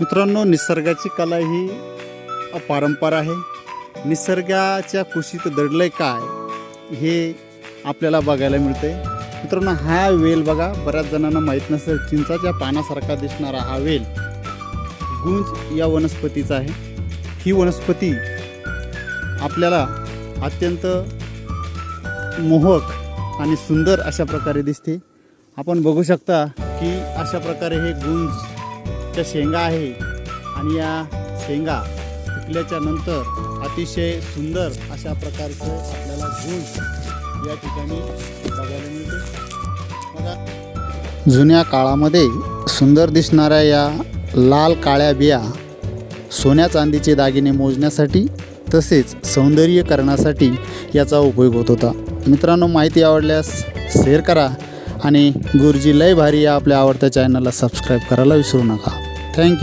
मित्रांनो, निसर्गाची कला ही अपरंपार आहे. निसर्गाच्या कुशीत दडलंय काय हे आपल्याला बघायला मिळते. मित्रांनो, हा वेल बघा, बऱ्याच जणांना माहीत नसेल, चिंचाच्या पानासारखा दिसणारा हा वेल गुंज या वनस्पतीचा आहे. ही वनस्पती आपल्याला अत्यंत मोहक आणि सुंदर अशा प्रकारे दिसते. आपण बघू शकता की अशा प्रकारे हे गुंजच्या शेंगा आहे आणि या शेंगा पिकल्याच्या नंतर अतिशय सुंदर अशा प्रकारचं आपल्याला गुंज या ठिकाणी बघायला मिळते. बघा, जुन्या काळामध्ये सुंदर दिसणाऱ्या या लाल काळ्या बिया सोन्या चांदीचे दागिने मोजण्यासाठी तसेच सौंदर्यीकरणासाठी याचा उपयोग होत होता. मित्रांनो, माहिती आवडल्यास शेअर करा आणि गुरुजी लय भारी या आपल्या आवडत्या चॅनलला सबस्क्राईब करायला विसरू नका. थँक्यू.